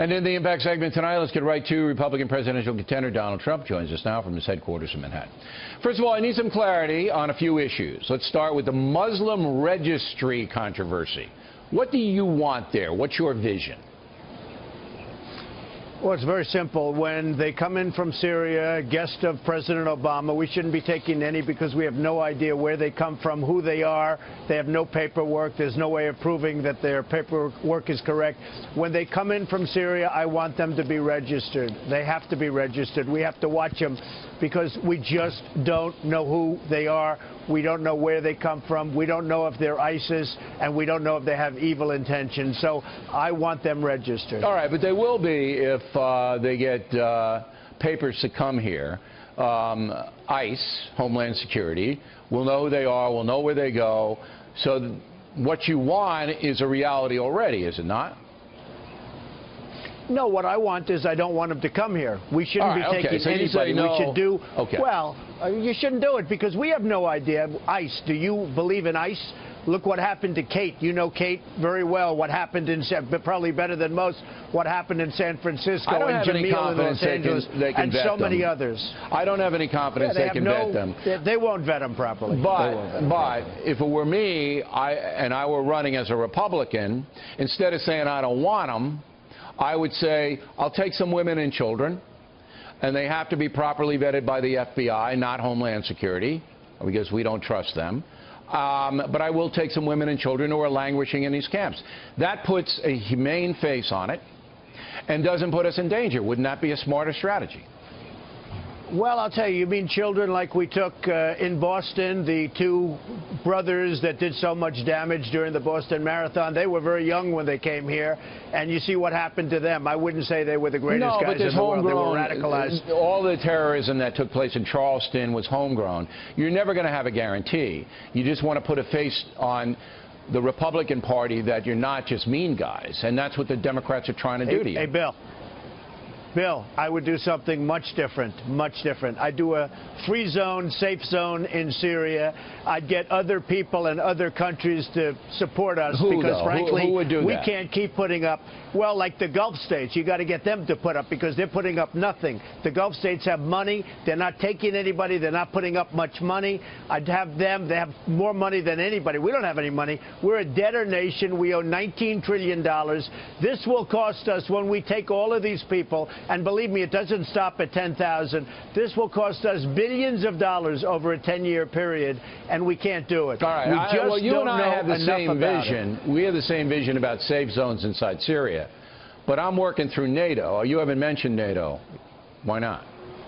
And in the Impact segment tonight, let's get right to Republican presidential contender Donald Trump joins us now from his headquarters in Manhattan. First of all, I need some clarity on a few issues. Let's start with the Muslim registry controversy. What do you want there? What's your vision? Well, it's very simple. When they come in from Syria, guest of President Obama, we shouldn't be taking any because we have no idea where they come from, who they are. They have no paperwork. There's no way of proving that their paperwork is correct. When they come in from Syria, I want them to be registered. They have to be registered. We have to watch them because we just don't know who they are. We don't know where they come from. We don't know if they're ISIS, and we don't know if they have evil intentions. So I want them registered. All right, but they will be if they get papers to come here. ICE, Homeland Security, will know who they are, will know where they go. So what you want is a reality already, is it not? No, what I want is I don't want them to come here. We shouldn't be taking anybody. No. We should do, okay. Well, you shouldn't do it because we have no idea. ICE, do you believe in ICE? Look what happened to Kate. You know Kate very well. What happened in, probably better than most, what happened in San Francisco and Jamil in Los Angeles and so many others. I don't have any confidence they can vet them. They won't vet them properly. But if it were me and I were running as a Republican, instead of saying I don't want them, I would say I'll take some women and children, and they have to be properly vetted by the FBI, not Homeland Security, because we don't trust them. But I will take some women and children who are languishing in these camps. That puts a humane face on it and doesn't put us in danger. Wouldn't that be a smarter strategy? Well, I'll tell you, you mean children like we took in Boston, the two brothers that did so much damage during the Boston Marathon. They were very young when they came here, and you see what happened to them. I wouldn't say they were the greatest guys in the world. They were radicalized. All the terrorism that took place in Charleston was homegrown. You're never going to have a guarantee. You just want to put a face on the Republican Party that you're not just mean guys, and that's what the Democrats are trying to do to you. Hey, Bill, I would do something much different, much different. I'd do a free zone, safe zone in Syria. I'd get other people in other countries to support us because, frankly, who would do we that? Can't keep putting up, well, like the Gulf states. You got to get them to put up because they're putting up nothing. The Gulf states have money. They're not taking anybody. They're not putting up much money. I'd have them. They have more money than anybody. We don't have any money. We're a debtor nation. We owe $19 trillion. This will cost us when we take all of these people. And believe me, it doesn't stop at 10,000. This will cost us billions of dollars over a 10-year period, and we can't do it. All right. Well, you and I have the same vision. We have the same vision about safe zones inside Syria. But I'm working through NATO. You haven't mentioned NATO. Why not?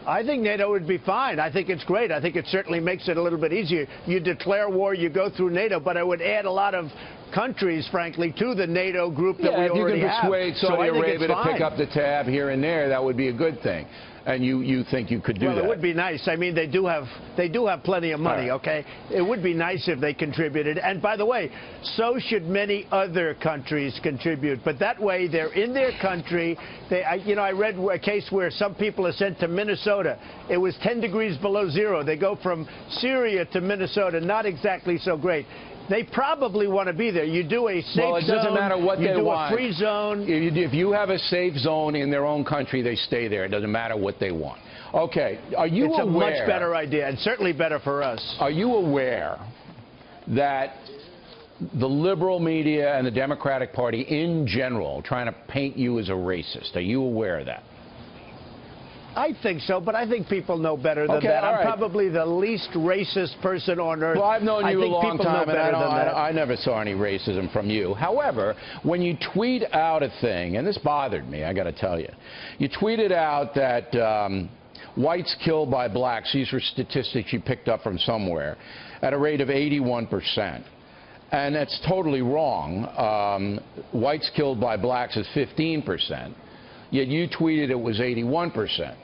I think NATO would be fine. I think it's great. I think it certainly makes it a little bit easier. You declare war, you go through NATO, but I would add a lot of countries, frankly, to the NATO group that we already have. If you can persuade Saudi Arabia to pick up the tab here and there, that would be a good thing. And you think you could do that? Well, it would be nice. I mean, they do have plenty of money, okay? It would be nice if they contributed. And by the way, so should many other countries contribute. But that way, they're in their country. I read a case where some people are sent to Minnesota. It was 10 degrees below zero. They go from Syria to Minnesota. Not exactly so great. They probably want to be there. You do a safe zone. Well, it doesn't matter what they want. You do a free zone. If you have a safe zone in their own country, they stay there. It doesn't matter what they want. Okay. Are you aware? It's a much better idea, and certainly better for us. Are you aware that the liberal media and the Democratic Party in general are trying to paint you as a racist? Are you aware of that? I think so, but I think people know better than that. I'm probably the least racist person on earth. Well, I've known you a long time, and I never saw any racism from you. However, when you tweet out a thing, and this bothered me, I got to tell you, you tweeted out that whites killed by blacks, these were statistics you picked up from somewhere, at a rate of 81%. And that's totally wrong. Whites killed by blacks is 15%. Yet you tweeted it was 81%.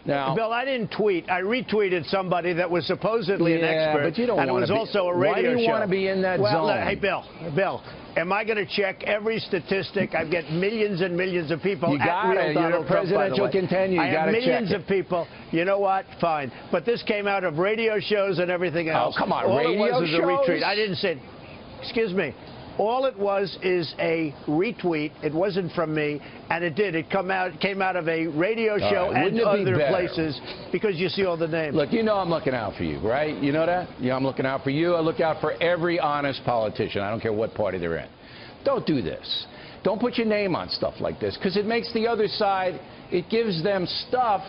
Now, Bill, I didn't tweet. I retweeted somebody that was supposedly an expert, but you don't and it was also a radio show. Why do you want to be in that zone? Hey, Bill, am I going to check every statistic? I get millions and millions of people. You got it. You're a presidential contender. You got to check it. I have millions of people. You know what? Fine. But this came out of radio shows and everything else. Oh, come on, All radio it was a shows? retweet. I didn't say. Excuse me. All it was is a retweet. It wasn't from me, and it did. It came out of a radio show and other places because you see all the names. Look, you know I'm looking out for you, right? You know that? Yeah, I'm looking out for you. I look out for every honest politician. I don't care what party they're in. Don't do this. Don't put your name on stuff like this, because it makes the other side, it gives them stuff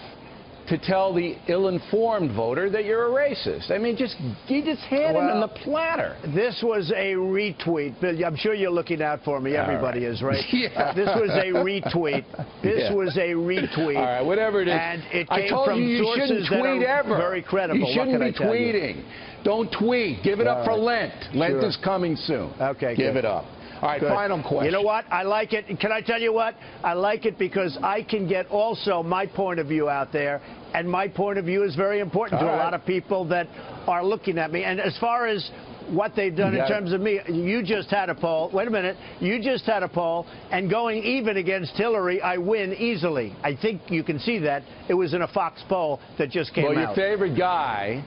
to tell the ill-informed voter that you're a racist. I mean, you just hand him in the platter. This was a retweet. I'm sure you're looking out for me. Everybody is, right? Yeah. This was a retweet. This was a retweet. All right, whatever it is. And it came I told from you sources that are very credible. You shouldn't be tweeting. Don't tweet. Give it up for Lent. Lent is coming soon. Okay, give it up. All right, final question. You know what? I like it. Can I tell you what? I like it because I can get also my point of view out there, and my point of view is very important to a lot of people that are looking at me. And as far as what they've done in terms of me, you just had a poll. Wait a minute. You just had a poll, and going even against Hillary, I win easily. I think you can see that. It was in a Fox poll that just came out. Well, your favorite guy,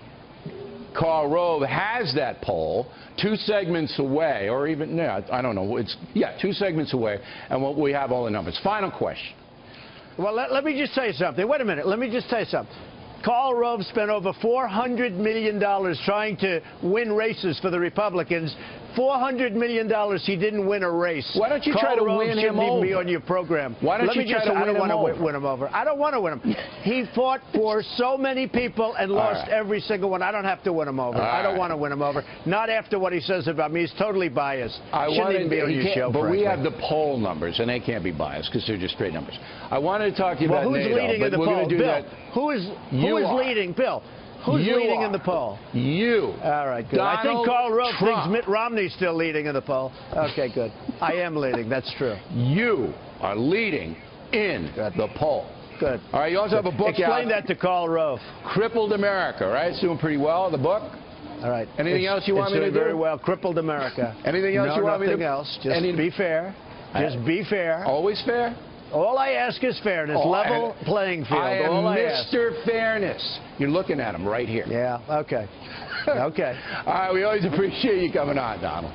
Karl Rove, has that poll 2 segments away, or even, I don't know. 2 segments away, and we have all the numbers. Final question. Well, let me just tell you something. Wait a minute. Let me just tell you something. Karl Rove spent over $400 million trying to win races for the Republicans. $400 million, he didn't win a race. Why don't you try to win him over? Shouldn't even be on your program. Why don't you try to win him over? I don't want to win him over. I don't want to win him. He fought for so many people and lost every single one. I don't have to win him over. I don't want to win him over. Not after what he says about me. He's totally biased. Shouldn't even be on your show, but frankly. we have the poll numbers, and they can't be biased because they're just straight numbers. I wanted to talk to you about who's NATO, leading in the poll? Bill, who is leading? Bill. Who's leading in the poll? You. All right, good. Donald I think Karl Rove Trump. thinks Mitt Romney's still leading in the poll. Okay, good. I am leading. That's true. You are leading in the poll. Good. All right, you also have a book out. Explain that to Karl Rove. Crippled America, right? It's doing pretty well, the book. All right. Anything else you want me to do? It's doing very well. Crippled America. Anything else you want me to do? Nothing else. Just be fair. Just be fair. Always fair? All I ask is fairness, level playing field. I am Mr. Fairness. You're looking at him right here. Yeah, okay. Okay. All right, we always appreciate you coming on, Donald.